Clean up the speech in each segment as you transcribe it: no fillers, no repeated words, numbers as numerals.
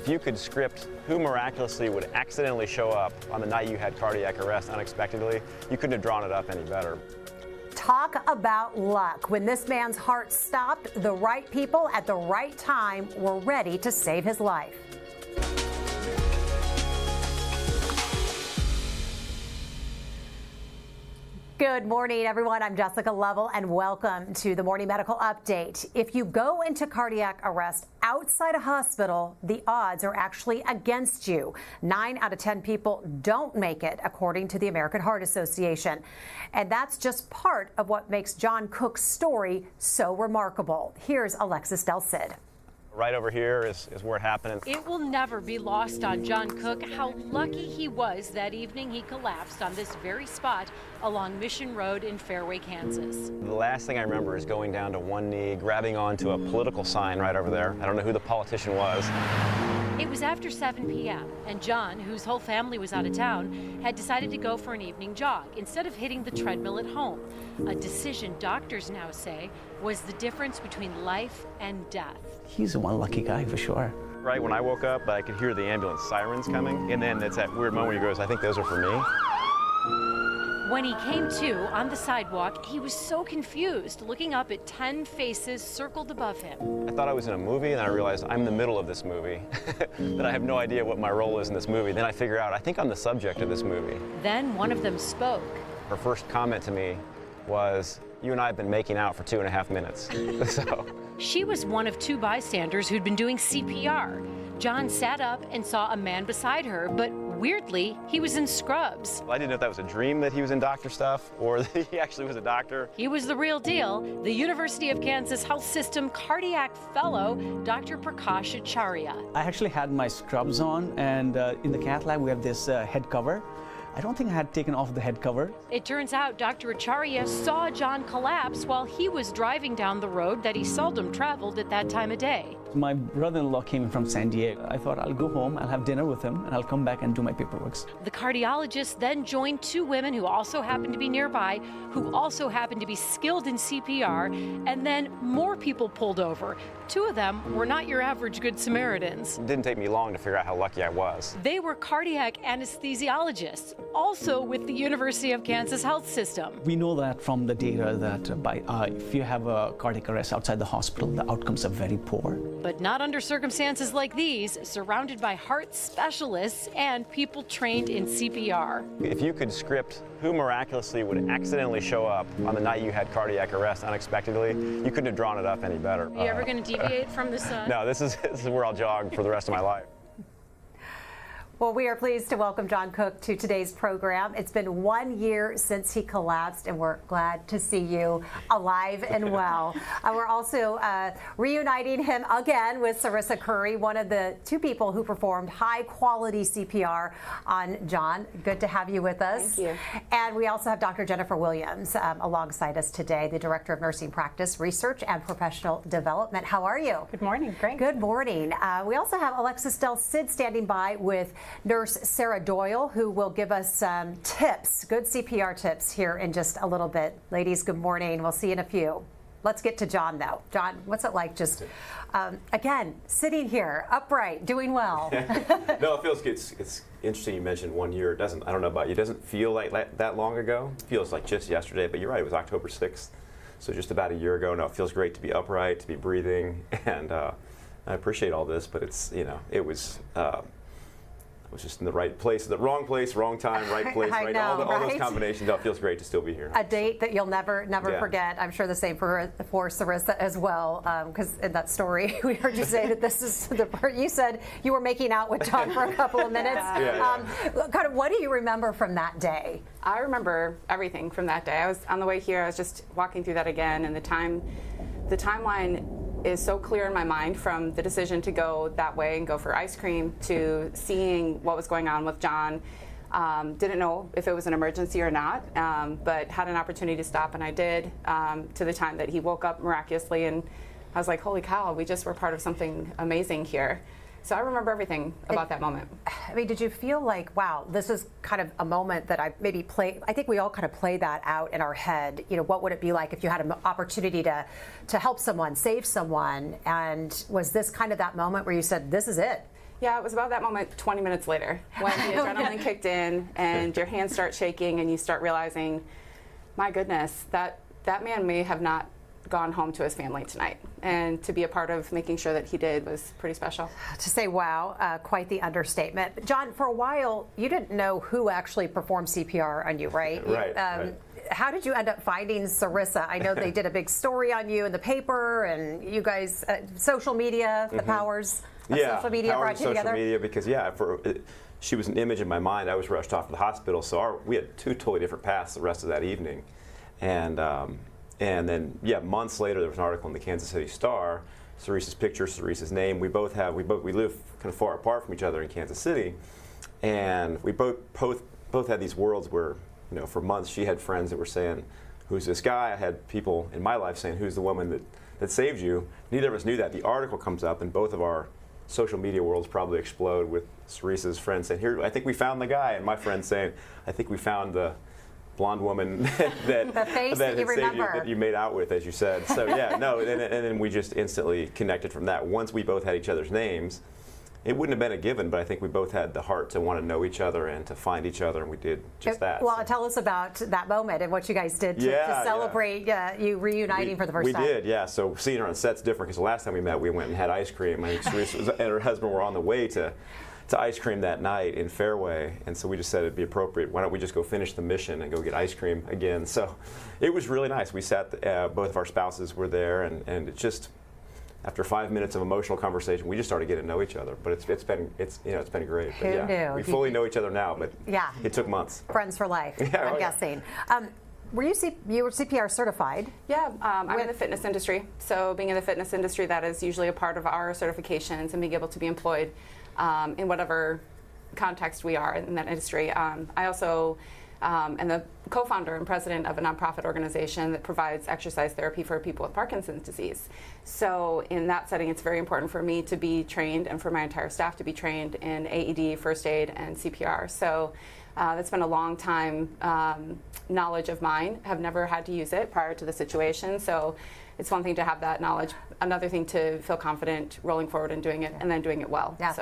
If you could script who miraculously would accidentally show up on the night you had cardiac arrest unexpectedly, you couldn't have drawn it up any better. Talk about luck. When this man's heart stopped, the right people at the right time were ready to save his life. Good morning, everyone. I'm Jessica Lovell, and welcome to the Morning Medical Update. If you go into cardiac arrest outside a hospital, the odds are actually against you. 9 out of 10 people don't make it, according to the American Heart Association. And that's just part of what makes John Cook's story so remarkable. Here's Alexis Del Cid. Right over here is where it happened. It will never be lost on John Cook how lucky he was that evening he collapsed on this very spot along Mission Road in Fairway, Kansas. The last thing I remember is going down to one knee, grabbing onto a political sign right over there. I don't know who the politician was. It was after 7 p.m. and John, whose whole family was out of town, had decided to go for an evening jog instead of hitting the treadmill at home. A decision doctors now say was the difference between life and death. He's one lucky guy for sure. Right when I woke up, I could hear the ambulance sirens coming, and then it's that weird moment where he goes, I think those are for me. When he came to on the sidewalk, he was so confused, looking up at 10 faces circled above him. I thought I was in a movie, and I realized I'm in the middle of this movie, that I have no idea what my role is in this movie. Then I figure out, I think I'm the subject of this movie. Then one of them spoke. Her first comment to me was, you and I have been making out for 2.5 minutes. So. She was one of 2 bystanders who'd been doing CPR. John sat up and saw a man beside her, but weirdly, he was in scrubs. I didn't know if that was a dream that he was in doctor stuff or that he actually was a doctor. He was the real deal, the University of Kansas Health System cardiac fellow, Dr. Prakash Acharya. I actually had my scrubs on, and in the cath lab we have this head cover. I don't think I had taken off the head cover. It turns out Dr. Acharya saw John collapse while he was driving down the road that he seldom traveled at that time of day. My brother-in-law came in from San Diego. I thought I'll go home, I'll have dinner with him, and I'll come back and do my paperwork. The cardiologist then joined 2 women who also happened to be nearby, who also happened to be skilled in CPR, and then more people pulled over. 2 of them were not your average Good Samaritans. It didn't take me long to figure out how lucky I was. They were cardiac anesthesiologists, also with the University of Kansas Health System. We know that from the data that if you have a cardiac arrest outside the hospital, the outcomes are very poor. But not under circumstances like these, surrounded by heart specialists and people trained in CPR. If you could script who miraculously would accidentally show up on the night you had cardiac arrest unexpectedly, you couldn't have drawn it up any better. Are you ever going to deviate from the sun? No, this is where I'll jog for the rest of my life. Well, we are pleased to welcome John Cook to today's program. It's been 1 year since he collapsed, and we're glad to see you alive and well. We're also reuniting him again with Sarissa Curry, one of the 2 people who performed high-quality CPR on John. Good to have you with us. Thank you. And we also have Dr. Jennifer Williams alongside us today, the Director of Nursing Practice, Research, and Professional Development. How are you? Good morning. Great. Good morning. We also have Alexis Del Cid standing by with Nurse Sarah Doyle, who will give us some tips, good CPR tips here in just a little bit. Ladies, good morning. We'll see you in a few. Let's get to John, though. John, what's it like just, again, sitting here, upright, doing well? No, it feels good. It's interesting you mentioned 1 year. I don't know about you, it doesn't feel like that long ago. It feels like just yesterday, but you're right, it was October 6th. So just about a year ago. No, it feels great to be upright, to be breathing, and I appreciate all this, but it's, it was just in the right place, the wrong place, wrong time, right place, I right. know, All those combinations. It feels great to still be here. A date that you'll never Yeah. forget. I'm sure the same for Sarissa as well, because in that story we heard you say that this is the part you said you were making out with John for a couple of minutes. Kind of, what do you remember from that day? I remember everything from that day. I was on the way here. I was just walking through that again, and the timeline is so clear in my mind, from the decision to go that way and go for ice cream to seeing what was going on with John. Didn't know if it was an emergency or not, but had an opportunity to stop, and I did, to the time that he woke up miraculously, and I was like, holy cow, we just were part of something amazing here. So I remember everything about that moment. I mean, did you feel like, wow, this is kind of a moment that I think we all kind of play that out in our head. What would it be like if you had an opportunity to help someone, save someone? And was this kind of that moment where you said, this is it? Yeah, it was about that moment 20 minutes later when the adrenaline kicked in and your hands start shaking and you start realizing, my goodness, that man may have not gone home to his family tonight. And to be a part of making sure that he did was pretty special. To say wow, quite the understatement. John, for a while, you didn't know who actually performed CPR on you, right? Right, right. How did you end up finding Sarissa? I know they did a big story on you in the paper, and you guys, social media, the powers of social media powers brought of you social together? media, because she was an image in my mind. I was rushed off to the hospital, so we had two totally different paths the rest of that evening. And then, months later, there was an article in the Kansas City Star, Sarissa's picture, Sarissa's name. We live kind of far apart from each other in Kansas City, and we both had these worlds where, for months she had friends that were saying, "Who's this guy?" I had people in my life saying, "Who's the woman that saved you?" Neither of us knew that. The article comes up, and both of our social media worlds probably explode with Sarissa's friend saying, "Here, I think we found the guy," and my friend saying, "I think we found the blonde woman that the face that you remember, that you made out with," as you said. So and then we just instantly connected from that. Once we both had each other's names, it wouldn't have been a given, but I think we both had the heart to want to know each other and to find each other, and we did just that. Well, tell us about that moment and what you guys did to celebrate you reuniting for the first time. We did, yeah. So seeing her on set's different, because the last time we met, we went and had ice cream. I think Sarissa and her husband were on the way to ice cream that night in Fairway, and so we just said it'd be appropriate. Why don't we just go finish the mission and go get ice cream again? So it was really nice. We sat, both of our spouses were there, and it just, after 5 minutes of emotional conversation, we just started getting to know each other. But it's been great. Who knew? We fully know each other now, but it took months. Friends for life, I'm guessing. Were you were CPR certified? Yeah, I'm in the fitness industry. So being in the fitness industry, that is usually a part of our certifications and being able to be employed in whatever context we are in that industry. I also am the co-founder and president of a nonprofit organization that provides exercise therapy for people with Parkinson's disease. So in that setting, it's very important for me to be trained and for my entire staff to be trained in AED, first aid, and CPR. So that's been a long time knowledge of mine. Have never had to use it prior to the situation. So it's one thing to have that knowledge, another thing to feel confident rolling forward and doing it, and then doing it well. Yeah, so,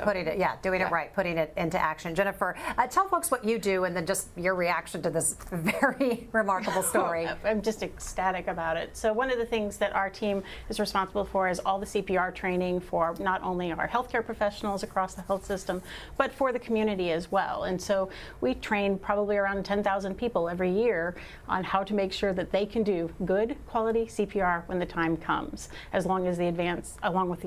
doing it right, putting it into action. Jennifer, tell folks what you do and then just your reaction to this very remarkable story. I'm just ecstatic about it. So one of the things that our team is responsible for is all the CPR training for not only our healthcare professionals across the health system, but for the community as well. And so we train probably around 10,000 people every year on how to make sure that they can do good quality CPR when the time comes, along with the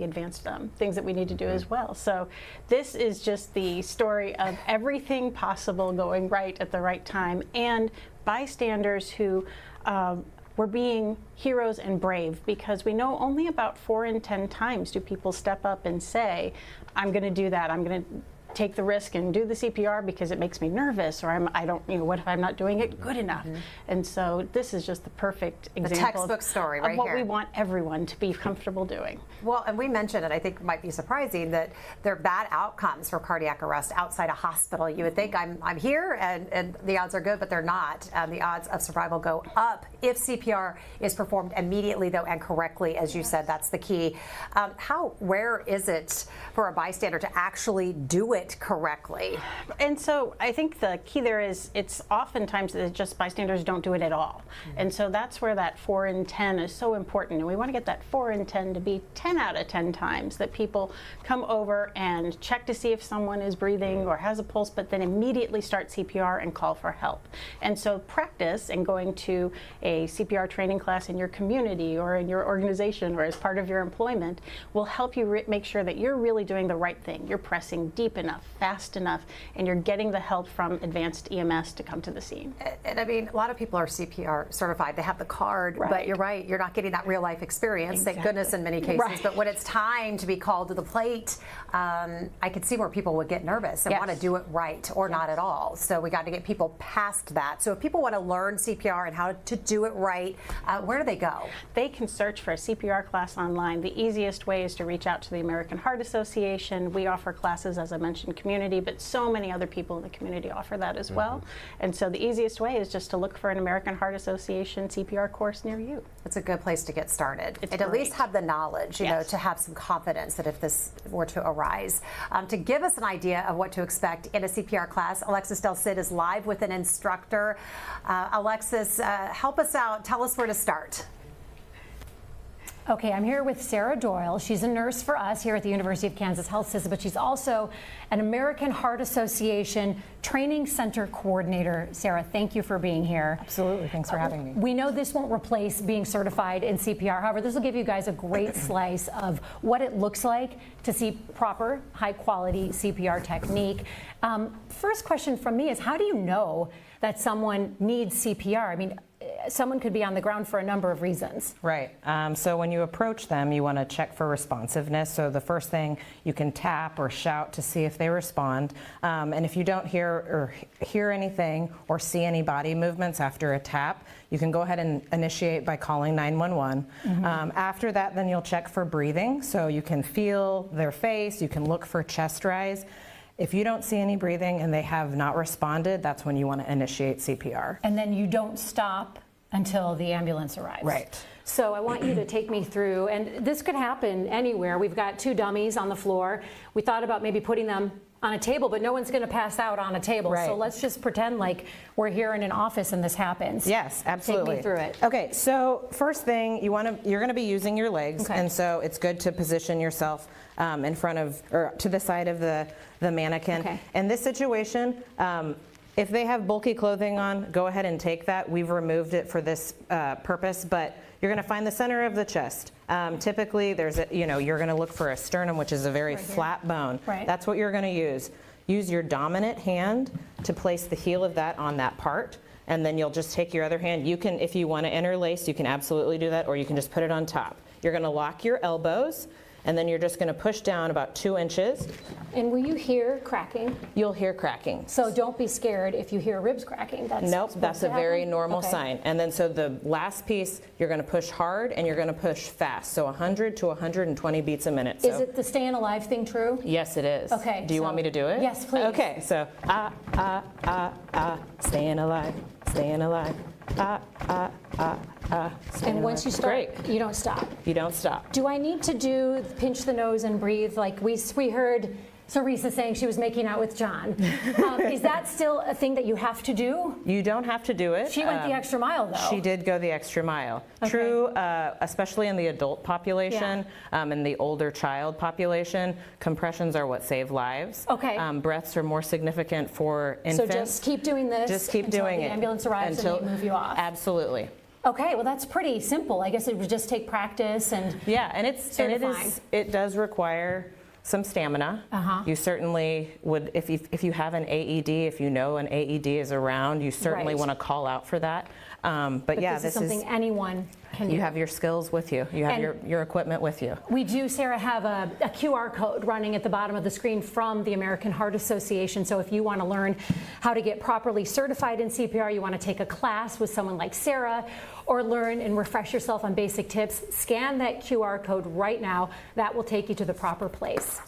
advanced things that we need to do as well. So this is just the story of everything possible going right at the right time, and bystanders who were being heroes and brave, because we know only about 4 in 10 times do people step up and say, I'm going to do that, I'm going to take the risk and do the CPR because it makes me nervous, or what if I'm not doing it good enough? And so this is just the perfect example, the textbook story right of what here. we want everyone to be comfortable doing. Well, and we mentioned it, I think it might be surprising, that there are bad outcomes for cardiac arrest outside a hospital. You would think I'm here and the odds are good, but they're not. The odds of survival go up if CPR is performed immediately, though, and correctly, as you said. That's the key. How rare is it for a bystander to actually do it correctly? And so I think the key there is, it's oftentimes that just bystanders don't do it at all. And so that's where that 4 in 10 is so important. And we want to get that 4 in 10 to be 10 out of 10 times that people come over and check to see if someone is breathing or has a pulse, but then immediately start CPR and call for help. And so practice and going to a CPR training class in your community or in your organization or as part of your employment will help you make sure that you're really doing the right thing. You're pressing deep enough, fast enough, and you're getting the help from advanced EMS to come to the scene. And I mean, a lot of people are CPR certified. They have the card, but you're right, you're not getting that real life experience, thank goodness, in many cases. But when it's time to be called to the plate, I could see where people would get nervous and want to do it right or not at all. So we got to get people past that. So if people want to learn CPR and how to do it right, where do they go? They can search for a CPR class online. The easiest way is to reach out to the American Heart Association. We offer classes, as I mentioned mentioned community, but so many other people in the community offer that as well. And so the easiest way is just to look for an American Heart Association CPR course near you. It's a good place to get started. It's and at great. least have the knowledge, you know, to have some confidence that if this were to arise. To give us an idea of what to expect in a CPR class, Alexis Del Cid is live with an instructor. Alexis, help us out. Tell us where to start. Okay, I'm here with Sarah Doyle. She's a nurse for us here at the University of Kansas Health System, but she's also an American Heart Association Training Center Coordinator. Sarah, thank you for being here. Absolutely, thanks for having me. We know this won't replace being certified in CPR. However, this will give you guys a great slice of what it looks like to see proper, high-quality CPR technique. First question from me is, how do you know that someone needs CPR? I mean, someone could be on the ground for a number of reasons. Right. So when you approach them, you want to check for responsiveness. So the first thing, you can tap or shout to see if they respond. And if you don't hear anything or see any body movements after a tap, you can go ahead and initiate by calling 911. After that, then you'll check for breathing. So you can feel their face, you can look for chest rise. If you don't see any breathing and they have not responded, that's when you want to initiate CPR. And then you don't stop until the ambulance arrives. Right. So I want you to take me through, and this could happen anywhere. We've got 2 dummies on the floor. We thought about maybe putting them on a table, but no one's going to pass out on a table. Right. So let's just pretend like we're here in an office and this happens. Yes, absolutely. Take me through it. Okay, so first thing, you're going to be using your legs, Okay. and so it's good to position yourself in front of, or to the side of the mannequin. Okay. In this situation, if they have bulky clothing on, go ahead and take that. We've removed it for this purpose, but you're going to find the center of the chest. Typically, you're going to look for a sternum, which is a very flat bone. Right. That's what you're going to use. Use your dominant hand to place the heel of that on that part, and then you'll just take your other hand. You can, if you want to interlace, you can absolutely do that, or you can just put it on top. You're going to lock your elbows, and then you're just going to push down about 2 inches. And will you hear cracking? You'll hear cracking. So don't be scared if you hear ribs cracking. Nope, that's a very normal Okay. sign. And then so the last piece, you're going to push hard and you're going to push fast. So 100 to 120 beats a minute. Is it the staying alive thing true? Yes, it is. Okay, Do you so- want me to do it? Yes, please. Okay, so staying alive, staying alive, staying And once alive. you start, Great. you don't stop. You don't stop. Do I need to do pinch the nose and breathe like we heard Sarisa saying she was making out with John? Is that still a thing that you have to do? You don't have to do it. She went the extra mile though. She did go the extra mile. Okay. True, especially in the adult population and the older child population, compressions are what save lives. Okay. Breaths are more significant for So infants. just keep doing this Just keep until doing the it. ambulance arrives and they move you off. Absolutely. Okay, well that's pretty simple. I guess it would just take practice and Yeah, and Certifying. it does require some stamina. You certainly would, if you have an AED, if you know an AED is around, you certainly Right. want to call out for that. But yeah, this is something anyone can do. you have your skills with you. You have And- your equipment with you. We do, Sarah, have a QR code running at the bottom of the screen from the American Heart Association. So if you want to learn how to get properly certified in CPR, you want to take a class with someone like Sarah, or learn and refresh yourself on basic tips, scan that QR code right now. That will take you to the proper place.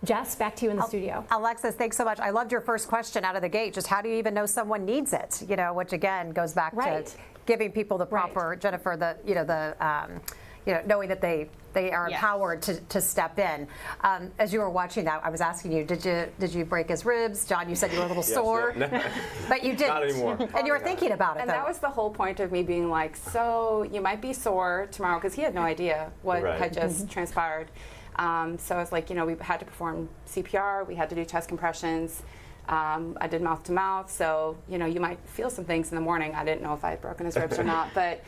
Jess, back to you in the studio. Alexis, thanks so much. I loved your first question out of the gate. Just how do you even know someone needs it? You know, which again goes back Right. to giving people the proper, Jennifer, knowing that they are empowered to step in. As you were watching that, I was asking you, did you break his ribs? John, you said you were a little sore, but you didn't. Not anymore. And you were thinking about it, And though. that was the whole point of me being like, so you might be sore tomorrow, because he had no idea what Right. had just transpired. So I was like, we had to perform CPR, we had to do chest compressions. I did mouth to mouth, so you might feel some things in the morning. I didn't know if I had broken his ribs or not, but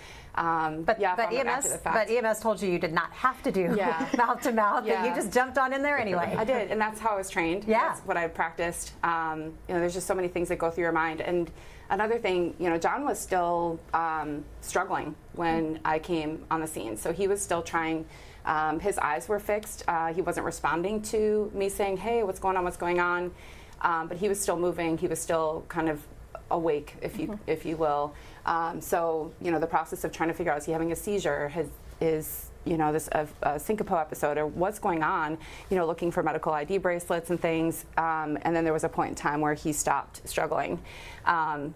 yeah, but EMS told you did not have to do mouth to mouth, and you just jumped on in there anyway. I did, and that's how I was trained. Yeah. That's what I practiced. There's just so many things that go through your mind. And another thing, John was still struggling when I came on the scene, so he was still trying. His eyes were fixed. He wasn't responding to me saying, "Hey, what's going on? What's going on?" But he was still moving. He was still kind of awake, if you will. So the process of trying to figure out, is he having a seizure? Is this a syncope episode or what's going on, looking for medical ID bracelets and things. And then there was a point in time where he stopped struggling. And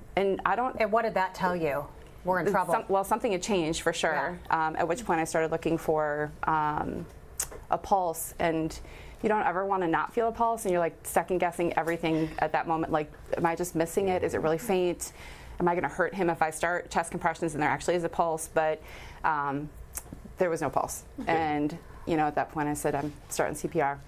what did that tell you? We're in trouble. Something had changed for sure. Yeah. At which point I started looking for a pulse, and you don't ever want to not feel a pulse, and you're like second guessing everything at that moment. Like, am I just missing it? Is it really faint? Am I going to hurt him if I start chest compressions and there actually is a pulse? But there was no pulse. Okay. And at that point I said, I'm starting CPR.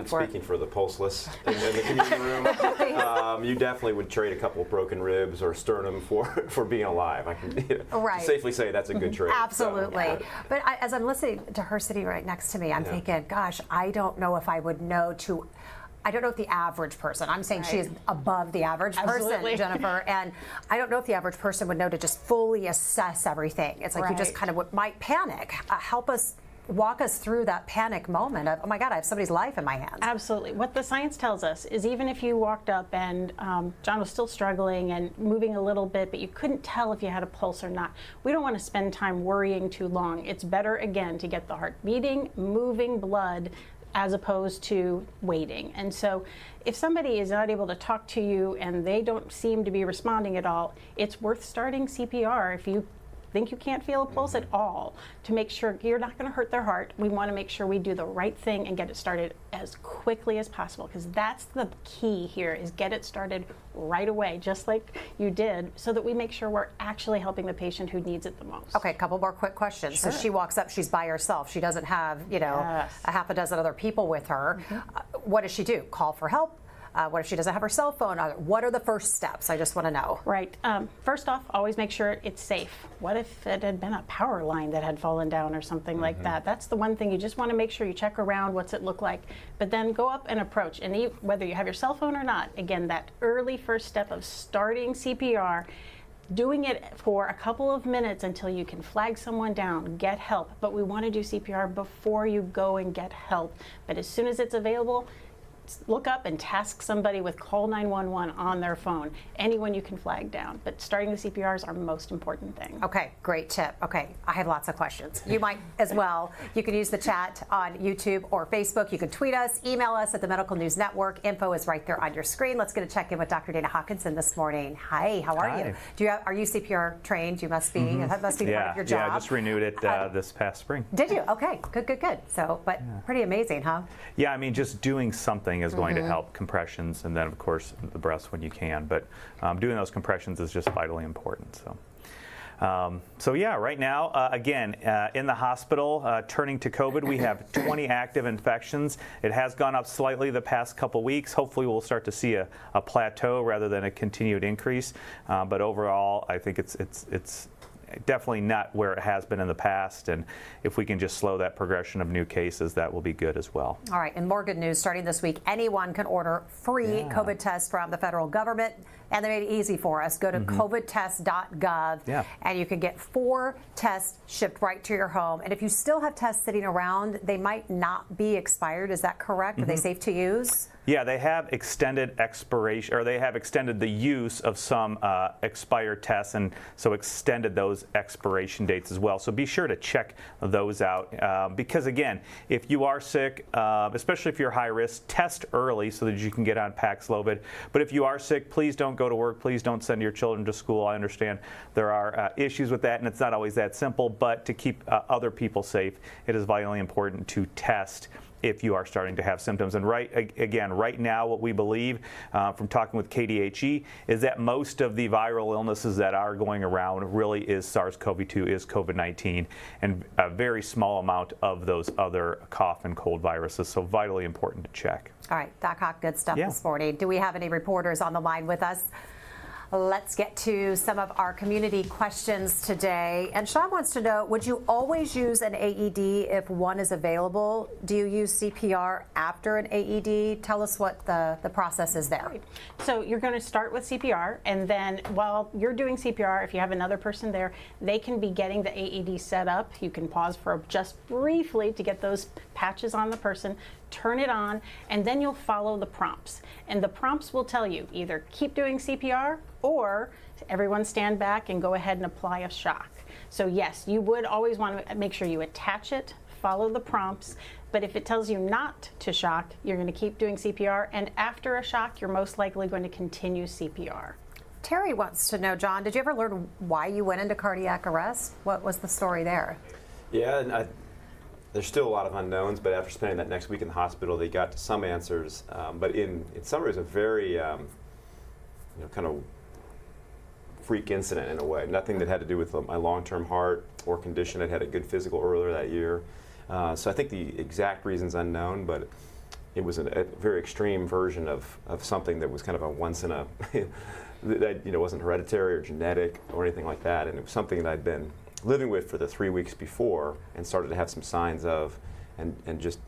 Speaking for the pulseless in the community room, you definitely would trade a couple of broken ribs or sternum for being alive. I can safely say that's a good trade. Absolutely. So, but as I'm listening to her sitting right next to me, I'm thinking, gosh, I don't know if I would know I don't know if the average person, I'm saying she is above the average person, Jennifer, and I don't know if the average person would know to just fully assess everything. It's like you just kind of might panic. Walk us through that panic moment of, oh my God, I have somebody's life in my hands. Absolutely. What the science tells us is even if you walked up and John was still struggling and moving a little bit, but you couldn't tell if you had a pulse or not, we don't want to spend time worrying too long. It's better, again, to get the heart beating, moving blood, as opposed to waiting. And so if somebody is not able to talk to you and they don't seem to be responding at all, it's worth starting CPR if you think you can't feel a pulse at all, to make sure you're not going to hurt their heart. We want to make sure we do the right thing and get it started as quickly as possible, because that's the key here, is get it started right away, just like you did, so that we make sure we're actually helping the patient who needs it the most. Okay, a couple more quick questions. Sure. So she walks up, she's by herself. She doesn't have, a half a dozen other people with her. What does she do? Call for help? What if she doesn't have her cell phone? What are the first steps? I just want to know. Right. First off, always make sure it's safe. What if it had been a power line that had fallen down or something like that? That's the one thing you just want to make sure you check around. What's it look like? But then go up and approach. And whether you have your cell phone or not, again, that early first step of starting CPR, doing it for a couple of minutes until you can flag someone down, get help. But we want to do CPR before you go and get help. But as soon as it's available, look up and task somebody with call 911 on their phone. Anyone you can flag down. But starting the CPR is our most important thing. Okay, great tip. Okay, I have lots of questions. You might as well. You can use the chat on YouTube or Facebook. You can tweet us, email us at the Medical News Network. Info is right there on your screen. Let's get a check-in with Dr. Dana Hawkinson this morning. Hi, how are you? Are you CPR trained? You must be. That must be part of your job. Yeah, I just renewed it this past spring. Did you? Okay, good. So, but pretty amazing, huh? Yeah, I mean, just doing something is going to help. Compressions, and then of course the breaths when you can. But doing those compressions is just vitally important. So yeah, right now, again, in the hospital, turning to COVID, we have 20 active infections. It has gone up slightly the past couple weeks. Hopefully we'll start to see a plateau rather than a continued increase. But overall, I think it's definitely not where it has been in the past, and if we can just slow that progression of new cases, that will be good as well. All right, and more good news starting this week. Anyone can order free COVID tests from the federal government, and they made it easy for us. Go to covidtest.gov, and you can get 4 tests shipped right to your home. And if you still have tests sitting around, they might not be expired. Is that correct? Are they safe to use? Yeah, they have extended expiration, or they have extended the use of some expired tests, and so extended those expiration dates as well. So be sure to check those out, because again, if you are sick, especially if you're high risk, test early so that you can get on Paxlovid. But if you are sick, please don't go to work. Please don't send your children to school. I understand there are issues with that, and it's not always that simple. But to keep other people safe, it is vitally important to test if you are starting to have symptoms. And right now, what we believe from talking with KDHE is that most of the viral illnesses that are going around really is SARS-CoV-2, is COVID-19, and a very small amount of those other cough and cold viruses. So vitally important to check. All right, Doc Hawk, good stuff this morning. Do we have any reporters on the line with us? Let's get to some of our community questions today. And Sean wants to know, would you always use an AED if one is available? Do you use CPR after an AED? Tell us what the process is there. So you're going to start with CPR, and then while you're doing CPR, if you have another person there, they can be getting the AED set up. You can pause for just briefly to get those patches on the person. turn it on, and then you'll follow the prompts. And the prompts will tell you either keep doing CPR or everyone stand back and go ahead and apply a shock. So yes, you would always want to make sure you attach it, follow the prompts, but if it tells you not to shock, you're going to keep doing CPR, and after a shock, you're most likely going to continue CPR. Terry wants to know, John, did you ever learn why you went into cardiac arrest? What was the story there? Yeah, and there's still a lot of unknowns, but after spending that next week in the hospital, they got to some answers. But in summary, it was a very, kind of freak incident in a way. Nothing that had to do with my long-term heart or condition. I'd had a good physical earlier that year. So I think the exact reason's unknown, but it was a very extreme version of something that was kind of a once in a, that wasn't hereditary or genetic or anything like that. And it was something that I'd been living with for the 3 weeks before and started to have some signs of, and just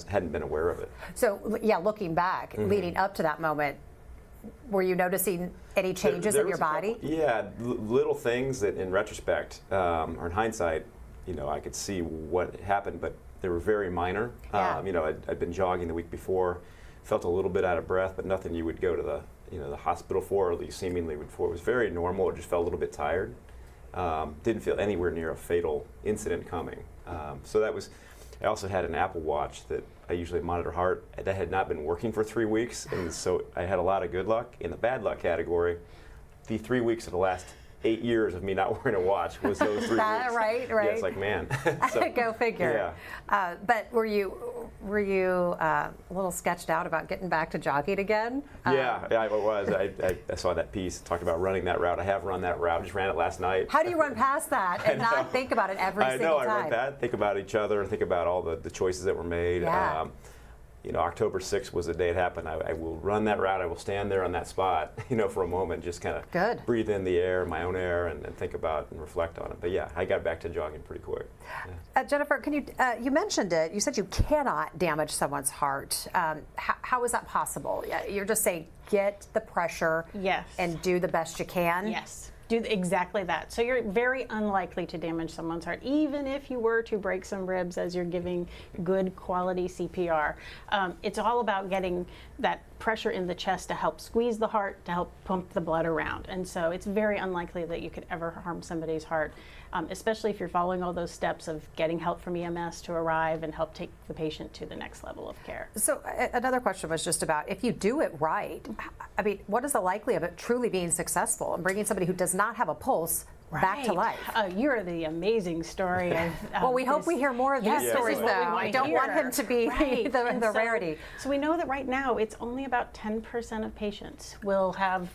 hadn't been aware of it. So yeah, looking back, leading up to that moment, were you noticing any changes in your body? Little things that in retrospect, or in hindsight, I could see what happened, but they were very minor. Yeah. I'd been jogging the week before, felt a little bit out of breath, but nothing you would go to the hospital for, or at least seemingly would for. It was very normal. It just felt a little bit tired. Didn't feel anywhere near a fatal incident coming. So that was. I also had an Apple Watch that I usually monitor heart. That had not been working for 3 weeks, and so I had a lot of good luck. In the bad luck category, the 3 weeks of the last 8 years of me not wearing a watch was those 3 weeks. Right. Yeah, it's like, man. So, go figure. Yeah. But were you a little sketched out about getting back to jogging again? Yeah, I was. I saw that piece, talked about running that route. I have run that route, just ran it last night. How do you run past that and not think about it every single time? I run past, think about each other, think about all the choices that were made. Yeah. October 6th was the day it happened. I will run that route. I will stand there on that spot, for a moment, just kind of breathe in the air, my own air, and think about and reflect on it. But yeah, I got back to jogging pretty quick. Yeah. Jennifer, can you mentioned it. You said you cannot damage someone's heart. How is that possible? You're just saying get the pressure and do the best you can? Yes. Do exactly that. So you're very unlikely to damage someone's heart, even if you were to break some ribs as you're giving good quality CPR. It's all about getting that pressure in the chest to help squeeze the heart, to help pump the blood around. And so it's very unlikely that you could ever harm somebody's heart, especially if you're following all those steps of getting help from EMS to arrive and help take the patient to the next level of care. So another question was just about if you do it right, I mean, what is the likelihood of it truly being successful and bringing somebody who does not have a pulse back to life? You're the amazing story. Well, we hope we hear more of these stories, though. I don't want him to be the rarity. So we know that right now it's only about 10% of patients will have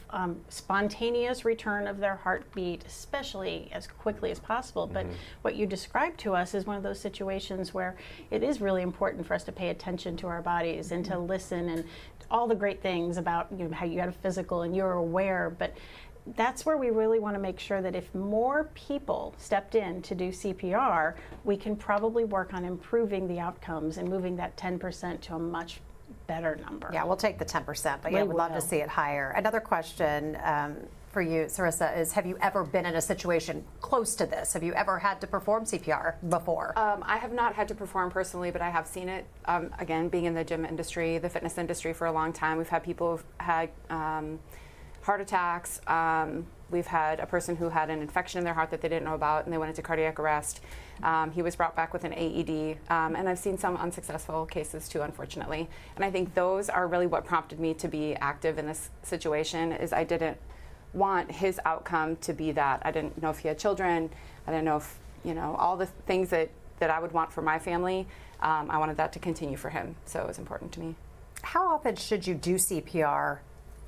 spontaneous return of their heartbeat, especially as quickly as possible. But what you described to us is one of those situations where it is really important for us to pay attention to our bodies and to listen, and all the great things about how you had a physical and you're aware, but that's where we really want to make sure that if more people stepped in to do CPR, we can probably work on improving the outcomes and moving that 10% to a much better number. Yeah, we'll take the 10%, but yeah, we'd love to see it higher. Another question for you, Sarissa, is have you ever been in a situation close to this? Have you ever had to perform CPR before? I have not had to perform personally, but I have seen it. Again, being in the gym industry, the fitness industry for a long time, we've had people who've had heart attacks. We've had a person who had an infection in their heart that they didn't know about, and they went into cardiac arrest. He was brought back with an AED, and I've seen some unsuccessful cases too, unfortunately. And I think those are really what prompted me to be active in this situation. Is I didn't want his outcome to be that. I didn't know if he had children. I didn't know if all the things that I would want for my family. I wanted that to continue for him, so it was important to me. How often should you do CPR?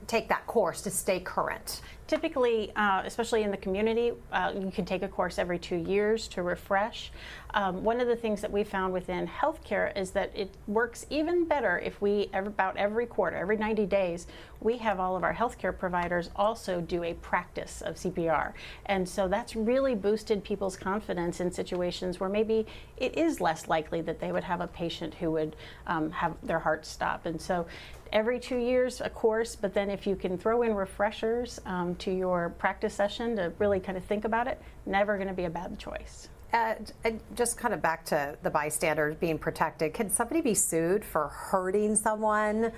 Take that course to stay current? Typically, especially in the community, you can take a course every 2 years to refresh. One of the things that we found within healthcare is that it works even better if we, about every quarter, every 90 days, we have all of our healthcare providers also do a practice of CPR. And so that's really boosted people's confidence in situations where maybe it is less likely that they would have a patient who would have their heart stop. And so every 2 years, a course, but then if you can throw in refreshers to your practice session to really kind of think about it, never going to be a bad choice. And just kind of back to the bystanders being protected, can somebody be sued for hurting someone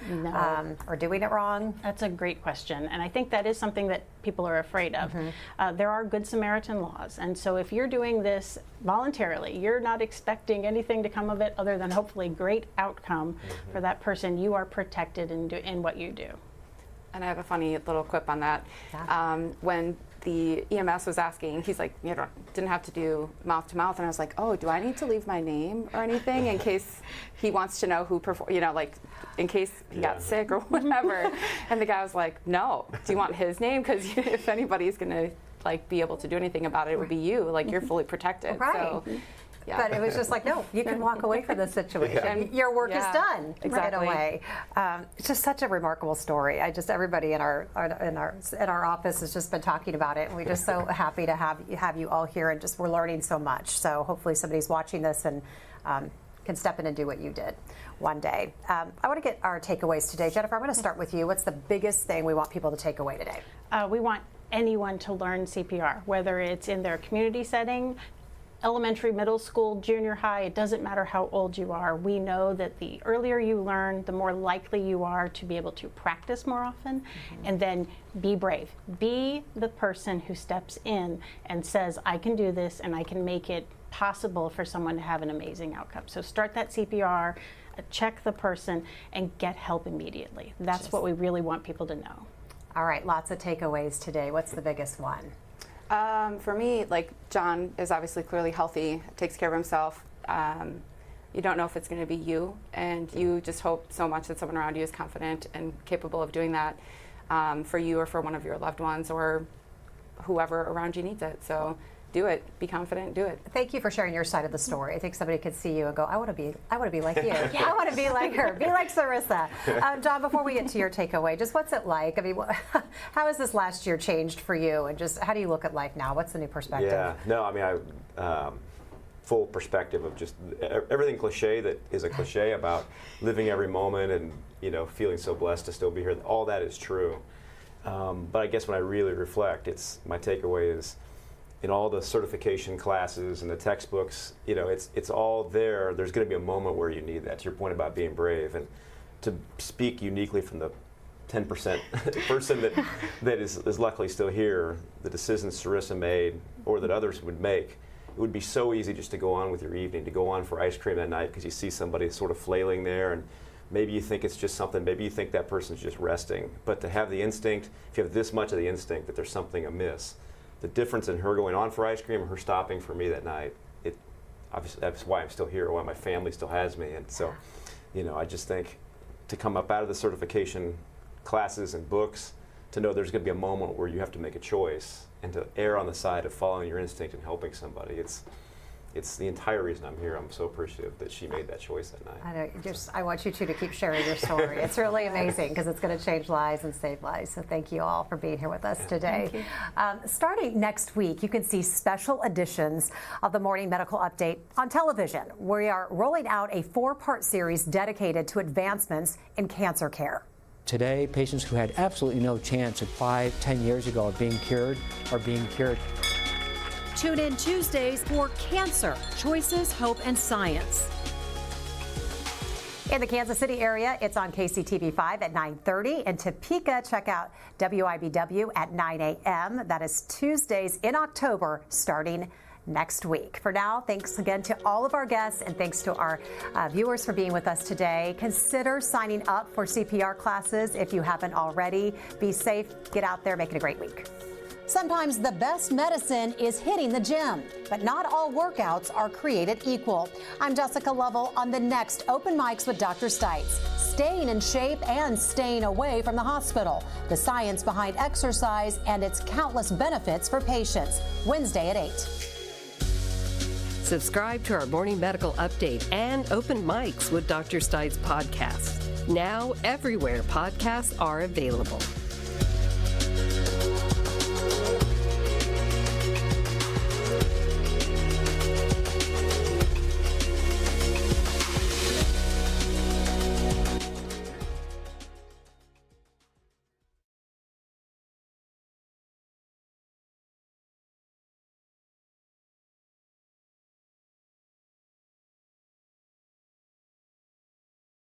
or doing it wrong? That's a great question, and I think that is something that people are afraid of. There are Good Samaritan laws, and so if you're doing this voluntarily, you're not expecting anything to come of it other than hopefully great outcome for that person. You are protected in what you do. And I have a funny little quip on that. When the EMS was asking, he's like, you know, didn't have to do mouth to mouth, and I was like, oh, do I need to leave my name or anything in case he wants to know who performed, you know, like in case he got sick or whatever. And the guy was like, no, do you want his name? Because if anybody's gonna like be able to do anything about it, it would be you. Like you're fully protected. Right. So, yeah. But it was just like, no, you can walk away from this situation. Your work is done right away. It's just such a remarkable story. Everybody in our office has just been talking about it, and we're just so happy to have you all here, and just we're learning so much. So hopefully somebody's watching this and can step in and do what you did one day. I want to get our takeaways today. Jennifer, I'm going to start with you. What's the biggest thing we want people to take away today? We want anyone to learn CPR, whether it's in their community setting, elementary, middle school, junior high, it doesn't matter how old you are. We know that the earlier you learn, the more likely you are to be able to practice more often. And then be brave. Be the person who steps in and says, I can do this and I can make it possible for someone to have an amazing outcome. So start that CPR, check the person, and get help immediately. That's what we really want people to know. All right, lots of takeaways today. What's the biggest one? For me, like John is obviously clearly healthy, takes care of himself. You don't know if it's going to be you, and you just hope so much that someone around you is confident and capable of doing that for you or for one of your loved ones or whoever around you needs it. So do it. Be confident. Do it. Thank you for sharing your side of the story. I think somebody could see you and go, I want to be like you. I want to be like her. Be like Sarissa. John, before we get to your takeaway, just what's it like? I mean, how has this last year changed for you, and just how do you look at life now? What's the new perspective? Yeah. No, I mean, full perspective of just everything cliche that is a cliche about living every moment and, you know, feeling so blessed to still be here. All that is true. But I guess when I really reflect, my takeaway is, in all the certification classes and the textbooks, you know, it's all there. There's going to be a moment where you need that. To your point about being brave, and to speak uniquely from the 10% person that is luckily still here, the decisions Sarissa made or that others would make, it would be so easy just to go on with your evening, to go on for ice cream that night because you see somebody sort of flailing there, and maybe you think it's just something, maybe you think that person's just resting. But to have the instinct, if you have this much of the instinct that there's something amiss, the difference in her going on for ice cream and her stopping for me that night, obviously that's why I'm still here, why my family still has me. And so, you know, I just think to come up out of the certification classes and books, to know there's going to be a moment where you have to make a choice, and to err on the side of following your instinct and helping somebody. It's the entire reason I'm here. I'm so appreciative that she made that choice that night. I want you two to keep sharing your story. It's really amazing because it's going to change lives and save lives. So thank you all for being here with us today. Starting next week, you can see special editions of the Morning Medical Update on television. We are rolling out a 4-part series dedicated to advancements in cancer care. Today, patients who had absolutely no chance at 5-10 years ago of being cured are being cured. Tune in Tuesdays for Cancer, Choices, Hope, and Science. In the Kansas City area, it's on KCTV5 at 9:30. In Topeka, check out WIBW at 9 a.m. That is Tuesdays in October, starting next week. For now, thanks again to all of our guests, and thanks to our viewers for being with us today. Consider signing up for CPR classes if you haven't already. Be safe, get out there, make it a great week. Sometimes the best medicine is hitting the gym, but not all workouts are created equal. I'm Jessica Lovell on the next Open Mics with Dr. Stites. Staying in shape and staying away from the hospital. The science behind exercise and its countless benefits for patients. Wednesday at 8. Subscribe to our Morning Medical Update and Open Mics with Dr. Stites podcast. Now everywhere podcasts are available.